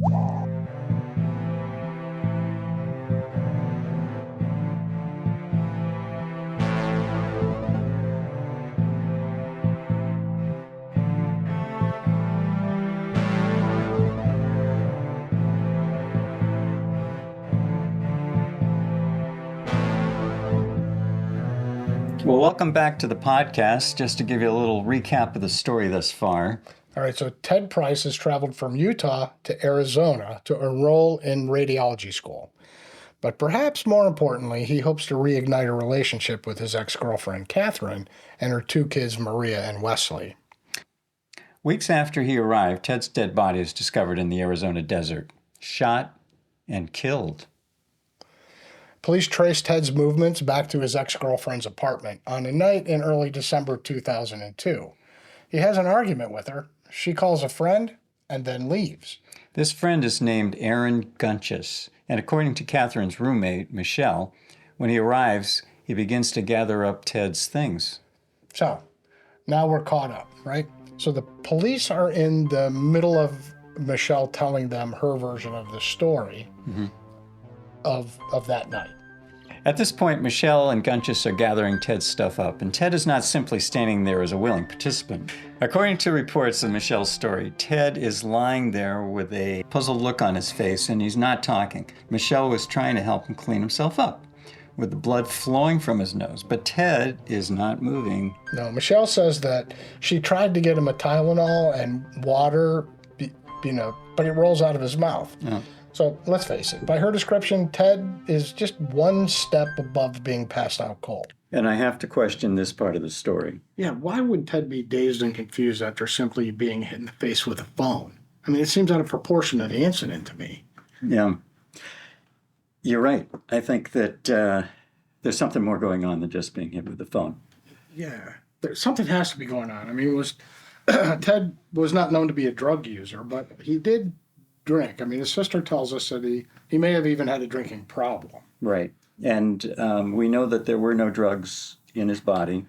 Well, welcome back to the podcast. Just to give you a little recap of the story thus far. All right, so Ted Price has traveled from Utah to Arizona to enroll in radiology school. But perhaps more importantly, he hopes to reignite a relationship with his ex-girlfriend, Catherine, and her 2 kids, Maria and Wesley. Weeks after he arrived, Ted's dead body is discovered in the Arizona desert, shot and killed. Police traced Ted's movements back to his ex-girlfriend's apartment on a night in early December 2002. He has an argument with her. She calls a friend and then leaves. This friend is named Aaron Gunchus, and according to Catherine's roommate, Michelle, when he arrives, he begins to gather up Ted's things. So, now we're caught up, right? So the police are in the middle of Michelle telling them her version of the story of that night. At this point, Michelle and Gunchus are gathering Ted's stuff up, and Ted is not simply standing there as a willing participant. According to reports of Michelle's story, Ted is lying there with a puzzled look on his face, and he's not talking. Michelle was trying to help him clean himself up, with the blood flowing from his nose, but Ted is not moving. No, Michelle says that she tried to get him a Tylenol and water, but it rolls out of his mouth. Oh. So let's face it, by her description, Ted is just one step above being passed out cold. And I have to question this part of the story. Yeah, why would Ted be dazed and confused after simply being hit in the face with a phone? I mean, it seems out of proportion to the incident to me. Yeah. You're right. I think that there's something more going on than just being hit with the phone. Yeah, something has to be going on. I mean, Ted was not known to be a drug user, but he did drink. I mean, his sister tells us that he may have even had a drinking problem. Right. And we know that there were no drugs in his body,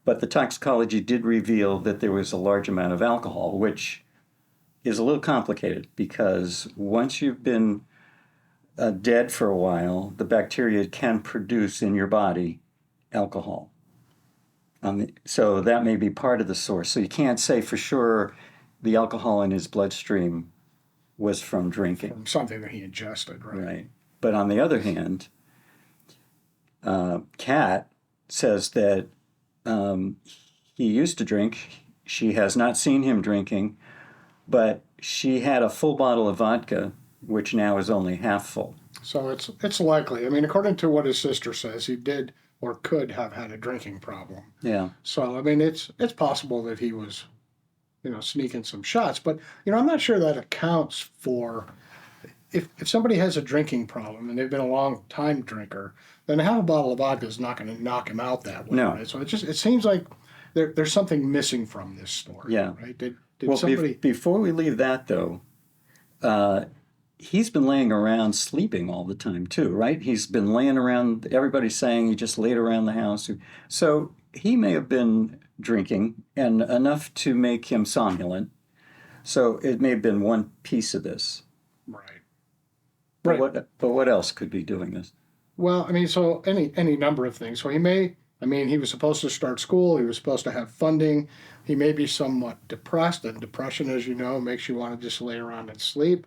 but the toxicology did reveal that there was a large amount of alcohol, which is a little complicated because once you've been dead for a while, the bacteria can produce in your body alcohol. So that may be part of the source. So you can't say for sure the alcohol in his bloodstream was from drinking. From something that he ingested, right? Right. But on the other hand, Kat says that he used to drink. She has not seen him drinking, but she had a full bottle of vodka, which now is only half full. So it's likely. I mean, according to what his sister says, he did or could have had a drinking problem. Yeah. So, I mean, it's possible that he was, sneaking some shots. But, I'm not sure that accounts for, if somebody has a drinking problem and they've been a long time drinker, then half a bottle of vodka is not going to knock him out that way. No. Right? So it seems like there's something missing from this story. Yeah. Right? Did Well, somebody... before we leave that, though, he's been laying around sleeping all the time, too, right? He's been laying around, everybody's saying he just laid around the house. So he may have been drinking, and enough to make him somnolent. So it may have been one piece of this. Right. But what else could be doing this? Well, I mean, so any number of things. So he was supposed to start school. He was supposed to have funding. He may be somewhat depressed, and depression, as you know, makes you want to just lay around and sleep.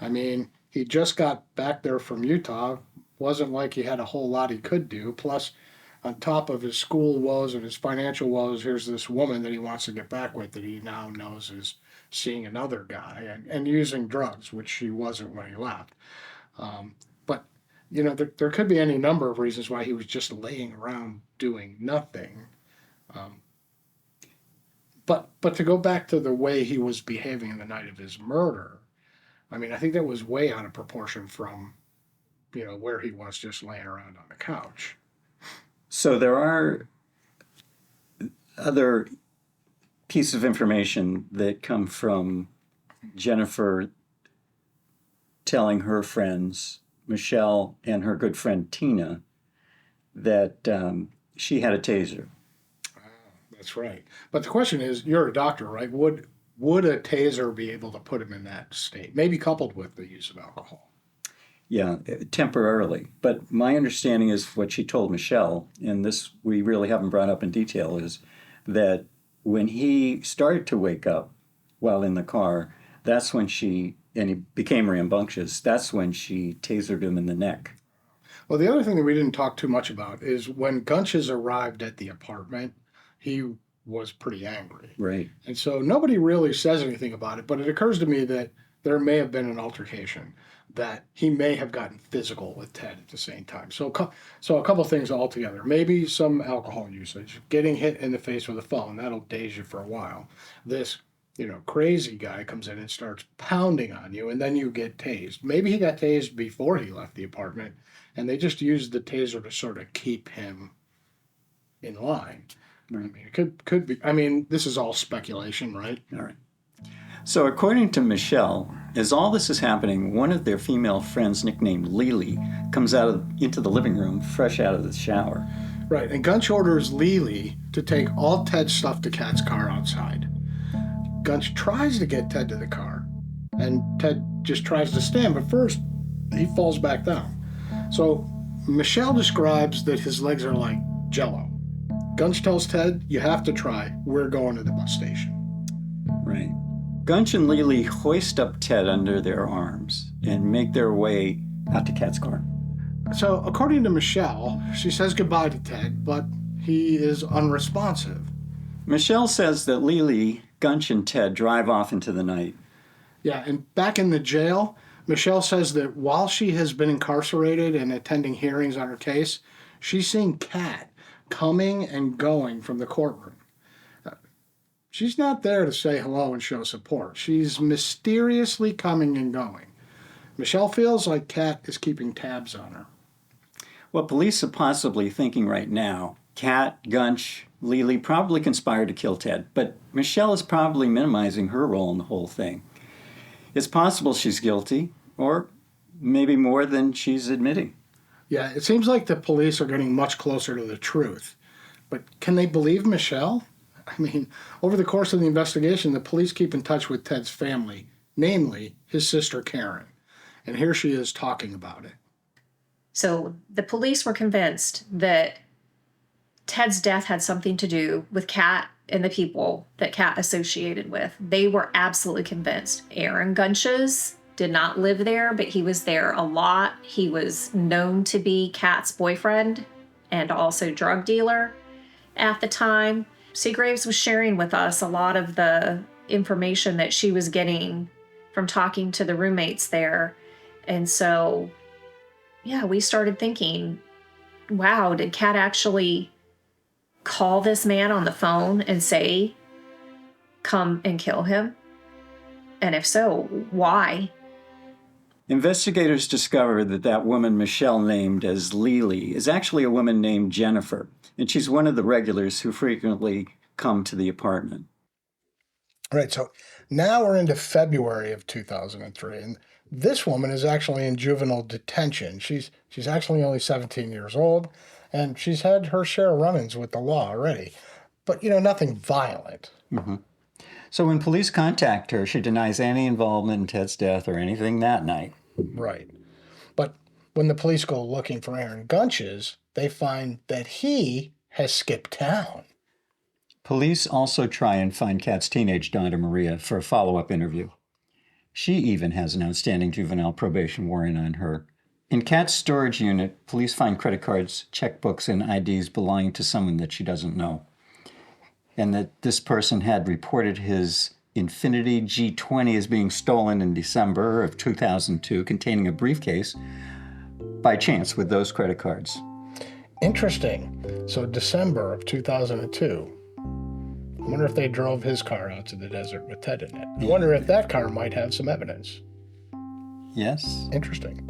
I mean, he just got back there from Utah. Wasn't like he had a whole lot he could do. Plus, on top of his school woes and his financial woes, here's this woman that he wants to get back with that he now knows is seeing another guy and using drugs, which she wasn't when he left. But, there could be any number of reasons why he was just laying around doing nothing. But to go back to the way he was behaving the night of his murder, I mean, I think that was way out of proportion from, where he was just laying around on the couch. So there are other pieces of information that come from Jennifer telling her friends, Michelle and her good friend Tina, that she had a taser. That's right. But the question is, you're a doctor, right? Would would a taser be able to put him in that state? Maybe coupled with the use of alcohol. Yeah, temporarily. But my understanding is what she told Michelle, and this we really haven't brought up in detail, is that when he started to wake up while in the car, that's when and he became rambunctious, that's when she tasered him in the neck. Well, the other thing that we didn't talk too much about is when Gunches arrived at the apartment, he was pretty angry. Right. And so nobody really says anything about it, but it occurs to me that there may have been an altercation, that he may have gotten physical with Ted at the same time. So a couple things altogether. Maybe some alcohol usage, getting hit in the face with a phone, that'll daze you for a while. This crazy guy comes in and starts pounding on you, and then you get tased. Maybe he got tased before he left the apartment, and they just used the taser to sort of keep him in line. I mean, it could be. I mean, this is all speculation, right? All right. So according to Michelle, as all this is happening, one of their female friends, nicknamed Lily, comes into the living room fresh out of the shower. Right, and Gunch orders Lily to take all Ted's stuff to Kat's car outside. Gunch tries to get Ted to the car, and Ted just tries to stand, but first he falls back down. So Michelle describes that his legs are like jello. Gunch tells Ted, "You have to try. We're going to the bus station." Right. Gunch and Lily hoist up Ted under their arms and make their way out to Kat's car. So according to Michelle, she says goodbye to Ted, but he is unresponsive. Michelle says that Lily, Gunch, and Ted drive off into the night. Yeah, and back in the jail, Michelle says that while she has been incarcerated and attending hearings on her case, she's seen Kat coming and going from the courtroom. She's not there to say hello and show support. She's mysteriously coming and going. Michelle feels like Kat is keeping tabs on her. What police are possibly thinking right now, Kat, Gunch, Lily probably conspired to kill Ted, but Michelle is probably minimizing her role in the whole thing. It's possible she's guilty, or maybe more than she's admitting. Yeah, it seems like the police are getting much closer to the truth. But can they believe Michelle? I mean, over the course of the investigation, the police keep in touch with Ted's family, namely his sister Karen. And here she is talking about it. So the police were convinced that Ted's death had something to do with Kat and the people that Kat associated with. They were absolutely convinced. Aaron Gunches did not live there, but he was there a lot. He was known to be Kat's boyfriend and also drug dealer at the time. Seagraves was sharing with us a lot of the information that she was getting from talking to the roommates there. And so, yeah, we started thinking, wow, did Kat actually call this man on the phone and say, come and kill him? And if so, why? Investigators discovered that woman Michelle named as Lily is actually a woman named Jennifer, and she's one of the regulars who frequently come to the apartment. All right, so now we're into February of 2003, and this woman is actually in juvenile detention. She's actually only 17 years old, and she's had her share of run-ins with the law already, but nothing violent. Mm-hmm. So when police contact her, she denies any involvement in Ted's death or anything that night. Right. But when the police go looking for Aaron Gunches, they find that he has skipped town. Police also try and find Kat's teenage daughter, Maria, for a follow-up interview. She even has an outstanding juvenile probation warrant on her. In Kat's storage unit, police find credit cards, checkbooks, and IDs belonging to someone that she doesn't know. And that this person had reported his Infiniti G20 as being stolen in December of 2002, containing a briefcase, by chance with those credit cards. Interesting. So December of 2002. I wonder if they drove his car out to the desert with Ted in it. I wonder if that car might have some evidence. Yes. Interesting.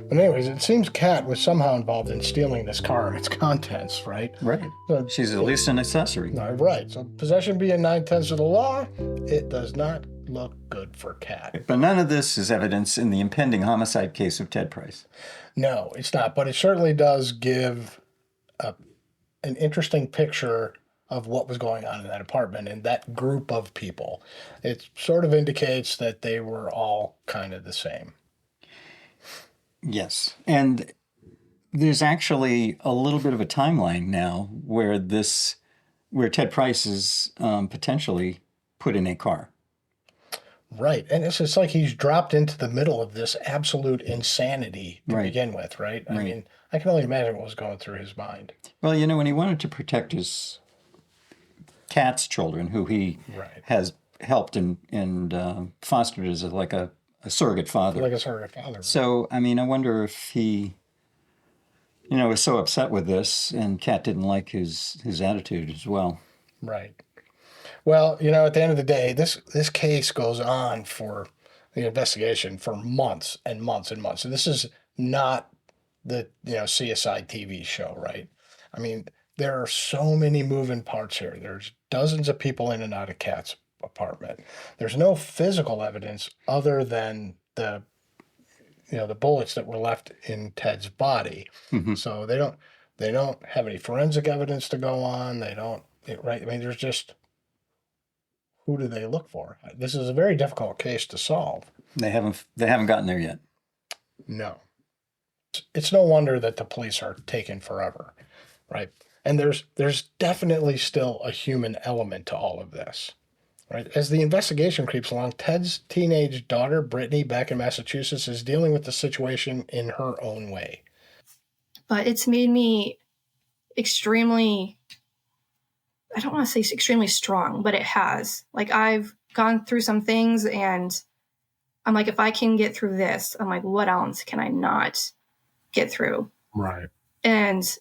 But anyways, it seems Kat was somehow involved in stealing this car and its contents, right? Right. So, she's at least an accessory. No, right. So possession being 9/10 of the law, it does not look good for Kat. But none of this is evidence in the impending homicide case of Ted Price. No, it's not. But it certainly does give an interesting picture of what was going on in that apartment and that group of people. It sort of indicates that they were all kind of the same. Yes. And there's actually a little bit of a timeline now where Ted Price is potentially put in a car. Right. And it's just like he's dropped into the middle of this absolute insanity to Right. begin with, right? I Right. mean, I can only imagine what was going through his mind. Well, when he wanted to protect his cat's children, who he Right. has helped and fostered as like a surrogate father. Like a surrogate father. So, I mean, I wonder if he, was so upset with this, and Cat didn't like his attitude as well. Right. Well, at the end of the day, this case goes on for the investigation for months and months and months. And this is not the CSI TV show, right? I mean, there are so many moving parts here. There's dozens of people in and out of Kat's apartment. There's no physical evidence other than the bullets that were left in Ted's body. Mm-hmm. So they don't have any forensic evidence to go on. Right? I mean, there's just, who do they look for? This is a very difficult case to solve. They haven't gotten there yet. No. It's no wonder that the police are taking forever, right? And there's definitely still a human element to all of this, right? As the investigation creeps along, Ted's teenage daughter, Brittany, back in Massachusetts, is dealing with the situation in her own way. But it's made me extremely, I don't want to say extremely strong, but it has. Like, I've gone through some things and I'm like, if I can get through this, I'm like, what else can I not get through? Right. And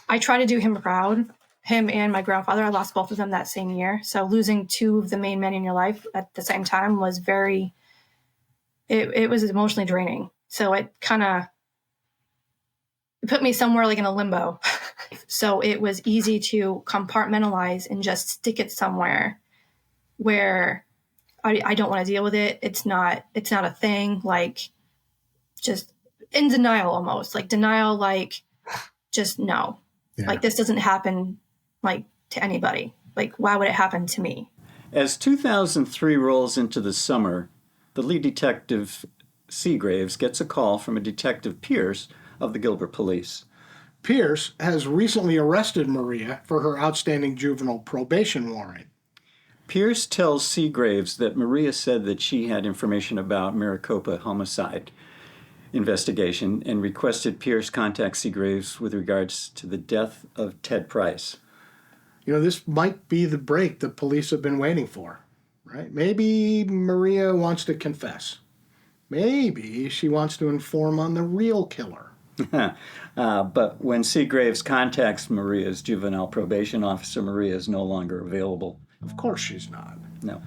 I try to do him proud, him and my grandfather. I lost both of them that same year. So losing two of the main men in your life at the same time was it was emotionally draining. So it kind of put me somewhere like in a limbo. So it was easy to compartmentalize and just stick it somewhere where I don't want to deal with it. It's not a thing. Like, just in denial almost. Like denial, like, just no. Yeah. Like, this doesn't happen, like, to anybody. Like, why would it happen to me? As 2003 rolls into the summer, the lead detective, Seagraves, gets a call from a Detective Pierce of the Gilbert Police. Pierce has recently arrested Maria for her outstanding juvenile probation warrant. Pierce tells Seagraves that Maria said that she had information about Maricopa homicide investigation and requested Pierce contact Seagraves with regards to the death of Ted Price. This might be the break the police have been waiting for, right? Maybe Maria wants to confess. Maybe she wants to inform on the real killer. But when Seagraves contacts Maria's juvenile probation officer, Maria is no longer available. Of course she's not. No.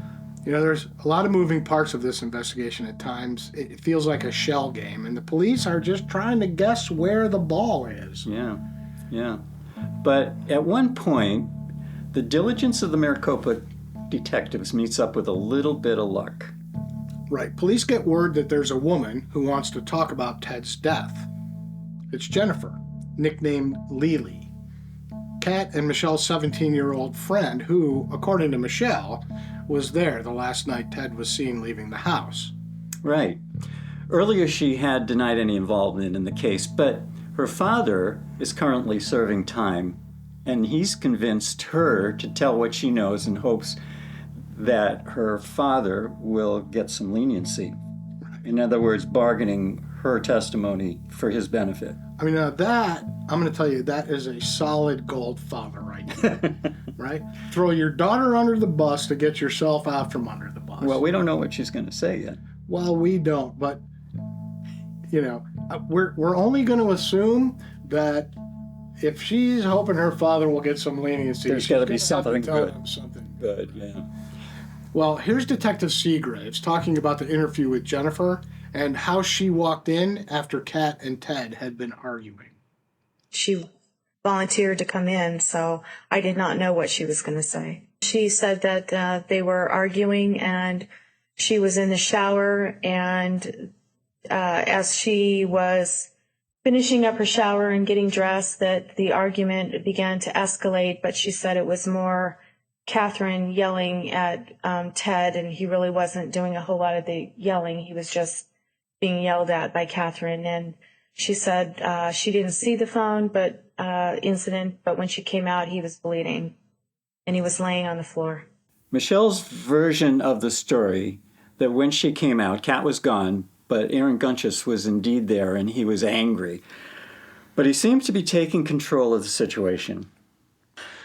There's a lot of moving parts of this investigation at times. It feels like a shell game, and the police are just trying to guess where the ball is. Yeah. But at one point, the diligence of the Maricopa detectives meets up with a little bit of luck. Right. Police get word that there's a woman who wants to talk about Ted's death. It's Jennifer, nicknamed Lily. Kat and Michelle's 17-year-old friend, who, according to Michelle, was there the last night Ted was seen leaving the house. Right. Earlier she had denied any involvement in the case, but her father is currently serving time, and he's convinced her to tell what she knows in hopes that her father will get some leniency. In other words, bargaining her testimony for his benefit. I mean, that, I'm going to tell you, that is a solid gold father right there, right? Throw your daughter under the bus to get yourself out from under the bus. Well, we don't know what she's going to say yet. Well, we don't, but, we're only going to assume that if she's hoping her father will get some leniency, there's got to be something good. Something good, yeah. Well, here's Detective Seagraves talking about the interview with Jennifer and how she walked in after Kat and Ted had been arguing. She volunteered to come in, so I did not know what she was going to say. She said that they were arguing and she was in the shower, and as she was finishing up her shower and getting dressed that the argument began to escalate, but she said it was more Catherine yelling at Ted, and he really wasn't doing a whole lot of the yelling. He was just being yelled at by Catherine. And she said she didn't see the phone incident, but when she came out, he was bleeding, and he was laying on the floor. Michelle's version of the story, that when she came out, Kat was gone, but Aaron Gunchus was indeed there, and he was angry. But he seems to be taking control of the situation.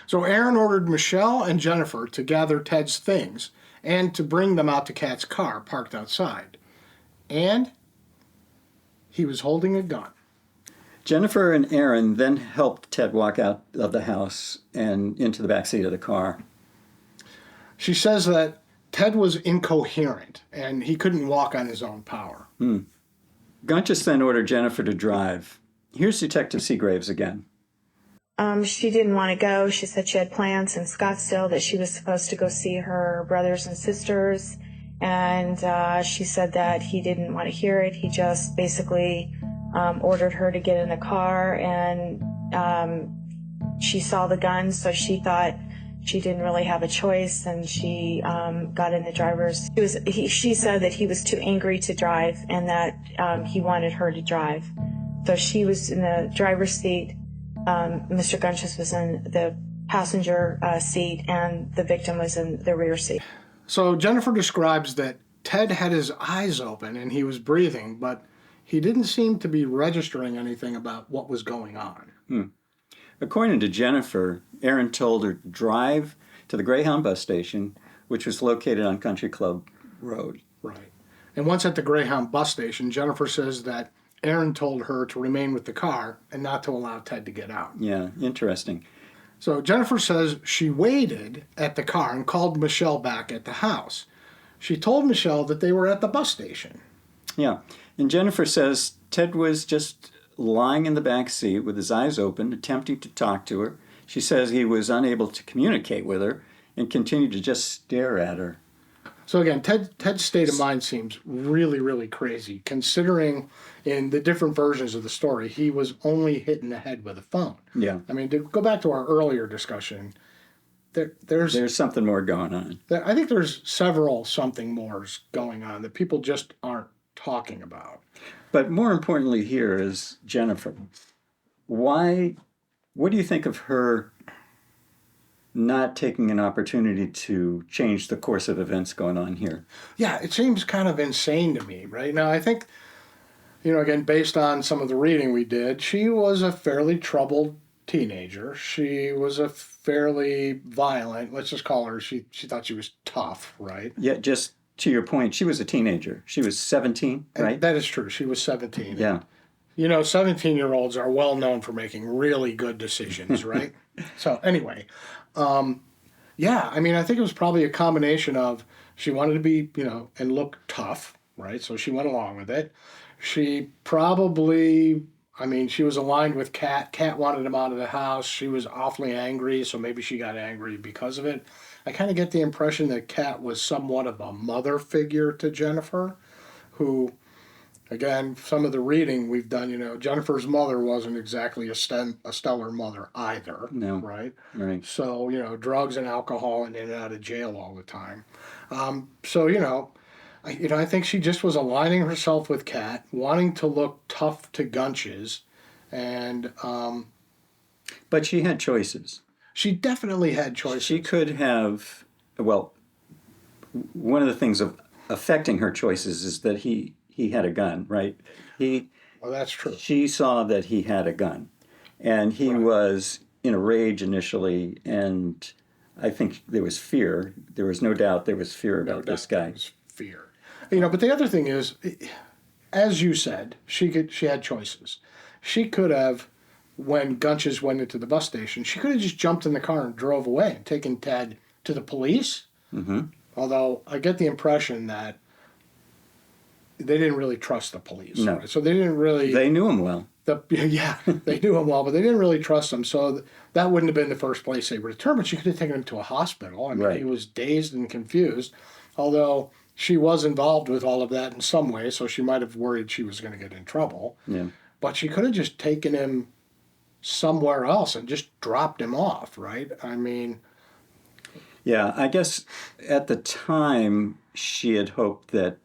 So Aaron ordered Michelle and Jennifer to gather Ted's things and to bring them out to Kat's car parked outside. And he was holding a gun. Jennifer and Aaron then helped Ted walk out of the house and into the back seat of the car. She says that Ted was incoherent and he couldn't walk on his own power. Gunchus then ordered Jennifer to drive. Here's Detective Seagraves again. She didn't want to go. She said she had plans in Scottsdale, that she was supposed to go see her brothers and sisters. And she said that he didn't want to hear it. He just basically ordered her to get in the car, and she saw the gun, so she thought she didn't really have a choice, and she got in the driver's. She said that he was too angry to drive, and that he wanted her to drive. So she was in the driver's seat. Mr. Gunchus was in the passenger seat, and the victim was in the rear seat. So Jennifer describes that Ted had his eyes open and he was breathing, but he didn't seem to be registering anything about what was going on. According to Jennifer, Aaron told her to drive to the Greyhound bus station, which was located on Country Club Road. Right. And once at the Greyhound bus station, Jennifer says that Aaron told her to remain with the car and not to allow Ted to get out. Yeah, interesting. So Jennifer says she waited at the car and called Michelle back at the house. She told Michelle that they were at the bus station. Yeah, and Jennifer says Ted was just lying in the back seat with his eyes open, attempting to talk to her. She says he was unable to communicate with her and continued to just stare at her. So again, Ted's state of mind seems really, really crazy, considering in the different versions of the story, he was only hit in the head with a phone. Yeah. I mean, to go back to our earlier discussion, there's something more going on. I think there's several something mores going on that people just aren't talking about. But more importantly here is Jennifer. What do you think of her not taking an opportunity to change the course of events going on here? Yeah, it seems kind of insane to me, right? Now, I think, again, based on some of the reading we did, she was a fairly troubled teenager. She was a fairly violent, let's just call her, she thought she was tough, right? Yeah, just to your point, she was a teenager. She was 17, right? And that is true. She was 17. Yeah. 17-year-olds are well known for making really good decisions, right? So anyway, yeah, I mean, I think it was probably a combination of she wanted to be, and look tough, right? So she went along with it. She probably, she was aligned with Kat. Kat wanted him out of the house. She was awfully angry, so maybe she got angry because of it. I kind of get the impression that Kat was somewhat of a mother figure to Jennifer, who, again, some of the reading we've done, Jennifer's mother wasn't exactly a stellar mother either. No. Right? Right. So, drugs and alcohol and in and out of jail all the time. I think she just was aligning herself with Kat, wanting to look tough to Gunch's, and But she had choices. she definitely had choices. She could have, one of the things of affecting her choices is that he had a gun, right? Well, that's true. She saw that he had a gun, and he was in a rage initially, and I think there was fear. There was no doubt there was fear about this guy. There was fear. But the other thing is, as you said, she had choices. She could have, when Gunch's went into the bus station, she could have just jumped in the car and drove away and taken Ted to the police. Mm-hmm. Although I get the impression that they didn't really trust the police. No. Right? So they didn't really... They knew him well. They knew him well, but they didn't really trust him. So that wouldn't have been the first place they would have turned. But she could have taken him to a hospital. Right. He was dazed and confused. Although she was involved with all of that in some way, so she might have worried she was going to get in trouble. Yeah. but she could have just taken him somewhere else and just dropped him off, right? I mean, Yeah, I guess at the time she had hoped that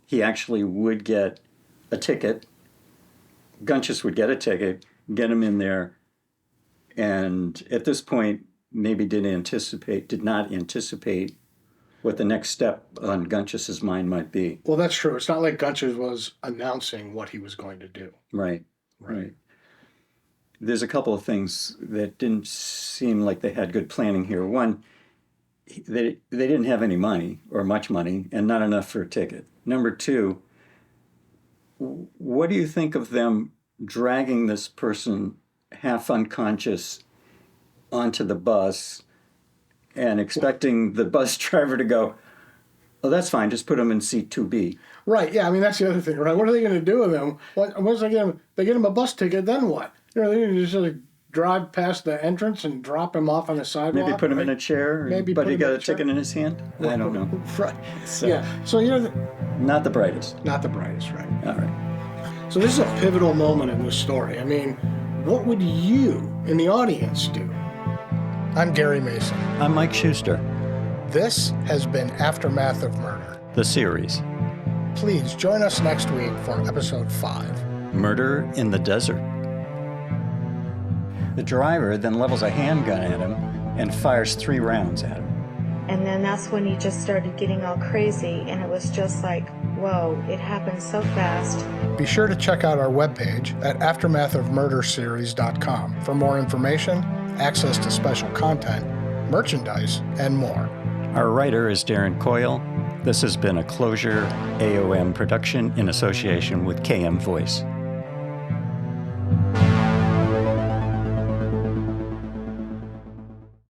he actually would get a ticket. Gunchus would get a ticket, get him in there, and at this point maybe did not anticipate what the next step on Gunchus's mind might be. well, that's true. It's not like Gunchus was announcing what he was going to do. Right. There's a couple of things that didn't seem like they had good planning here. One, they didn't have any money or much money and not enough for a ticket. Number two, what do you think of them dragging this person half unconscious onto the bus and expecting the bus driver to go, oh, that's fine, just put him in seat 2B. Right, yeah, I mean, that's the other thing, right? What are they going to do with him? Once they get him a bus ticket, then what? You know, they just like drive past the entrance and drop him off on the sidewalk. Maybe put him in a chair, Maybe but put he him got in a a chair. ticket in his hand? I don't know. Right, So, yeah. So, you know, not the brightest. not the brightest, right? All right. So this is a pivotal moment in this story. I mean, what would you in the audience do? I'm Gary Mason. I'm Mike Schuster, This has been Aftermath of Murder. the series. Please join us next week for episode 5. Murder in the Desert. The driver then levels a handgun at him and fires 3 rounds at him. And then that's when he just started getting all crazy, and it was just like, whoa, it happened so fast. Be sure to check out our webpage at aftermathofmurderseries.com for more information, access to special content, merchandise, and more. Our writer is Darren Coyle. This has been a Closure AOM production in association with KM Voice.